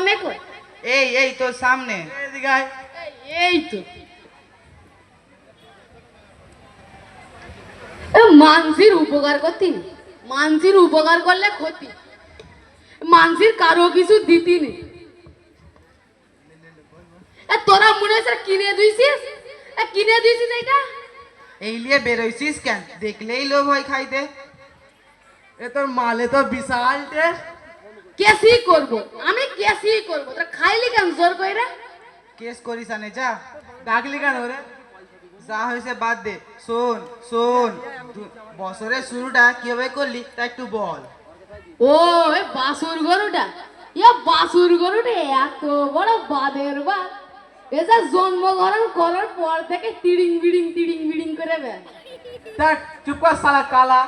মনে কর? এই এই তোর সামনে এদিকে আয়। এই তো মানসির উপকার করতি, মানসির উপকার করলে ক্ষতি, মানসির কারো কিছু দিতি নি। তোরা মনে হচ্ছে কিনে দিয়েছিস, কিনে দিয়েছিস এটা। এই লিয়ে বেরোইছিস কেন? দেখলেই লোভ হয় খাইতে। এ তোর মালে তো বিশাল টেস্ট। কেসি করব আমি, কেসি করব। তোরা খাইলি কেন জোর কইরা? কেস করিস আনে যা। ডাকলি কেন রে? যা হয়েছে বাদ দে। শোন শোন, বছরের শুরুটা কিভাবে করলি তা একটু বল। ও এই বাসুর গরুটা, বাসুর গরুটা এত বড় বাদের বা, এ যা জন্মগ্রহণ করার পর থেকে তিড়িং বিড়িং করে বেড়ায়। দেখ চুপ কর শালা কালা।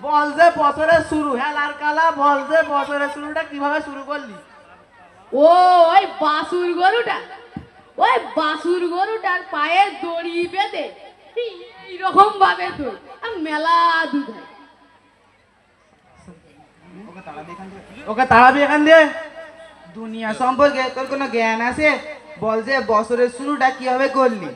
বল যে বছরের শুরু, হেলার কালা, বল যে বছরের শুরুটা কিভাবে শুরু করলি? ও ওই বাসুর গরুটা, ওই বাসুর গরুটার পায়ে দড়ি বেঁধে এইরকম ভাবে তো মেলা দুধ হয়। ওকে তাড়াবি এখান দিয়ে। দুনিয়া সম্পর্কে তোর কোনো জ্ঞান আছে? বল যে বছরের শুরুটা কিভাবে করলি।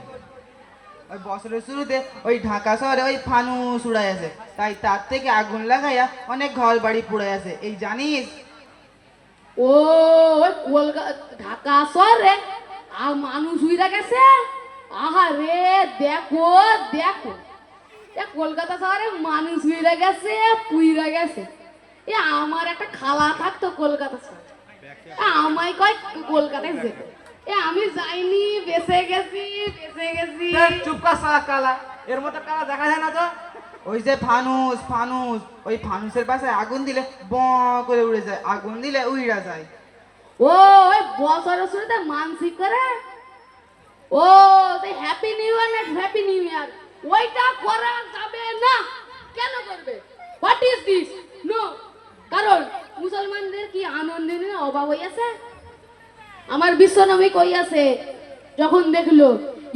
ওই বছরের শুরুতে ওই ঢাকা শহরে ওই ফানুস উড়াই আছে, তাই তার থেকে আগুন লাগাইয়া অনেক ঘর বাড়ি পুড়ে আছে, এই জানিস? ও ওই কলকাতা ঢাকা শহরে আর মানুষ উইরা গেছে। আহারে দেখো দেখো, কলকাতা শহরে মানুষ উইরা গেছে, পুইরা গেছে। এ আমার একটা খালা থাকতো কলকাতা শহরে, আমায় কয় কলকাতায় যেতে। আমি যাইনি, বেঁচে গেছি। দেখ চুপ কর শালা কালা। এর মতো কালা দেখা যায় না তো। ওই যে ফানুস ফানুস, ওই ফানুসের পাশে আগুন দিলে ব করে উড়ে যায়, আগুন দিলে উইরা যায়। ও ওই বছরের শুরুতে মানসিক করে, ও হ্যাপি নিউ ইয়ার না হ্যাপি নিউ ইয়ার, ওইটা করা যাবে না। কেন করবে? What is this? নো। কারণ মুসলমানদের কি আনন্দের অভাব হইয়াছে? আমার বিশ্বনবী কইয়াছে, যখন দেখলো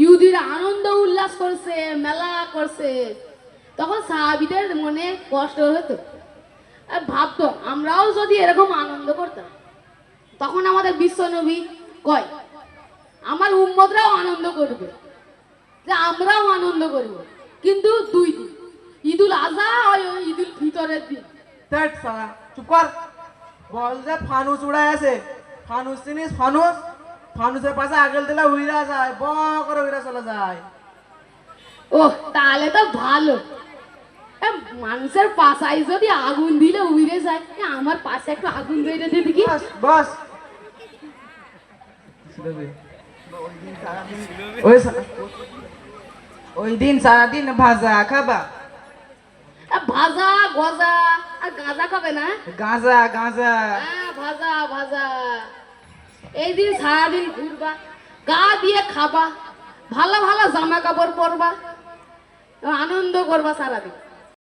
ইহুদিরা আনন্দ উল্লাস করছে, মেলা করছে, তখন সাহাবীদের মনে কষ্ট হতো। আর ভাবতো আমরাও যদি এরকম আনন্দ করতাম। তখন আমাদের বিশ্বনবী কয় আমার উম্মতরাও আনন্দ করবে, যে আমরাও আনন্দ করব, কিন্তু 2 দিন, ঈদুল আজহা আর ঈদুল ফিতরের দিন। দেখ শালা চুপ কর। বল যে ফানুস উড়াই আছে। ফানুস চিনিস? ফানুস, ফানুসের পাশে আগেল দিলে উইরা যায়, ব করে উইরা চলে যায়। ওহ তাহলে তো ভালো। মানুষের পাশায় যদি আগুন দিলে উড়ে যায়, আমার পাশে একটু আগুন ধরে দিয়ে দেখি। বাস বাস। ওই ওই দিন সারাদিন ভাজা খাবা। ভাজা গজা আর গাঁজা খাবে না? গাঁজা গাঁজা। হ্যাঁ ভাজা ভাজা। এই দিন সারাদিন ঘুরবা, গা দিয়ে খাবা, ভালো ভালো জামা কাপড় পরবা, আনন্দ করবা সারাদিন।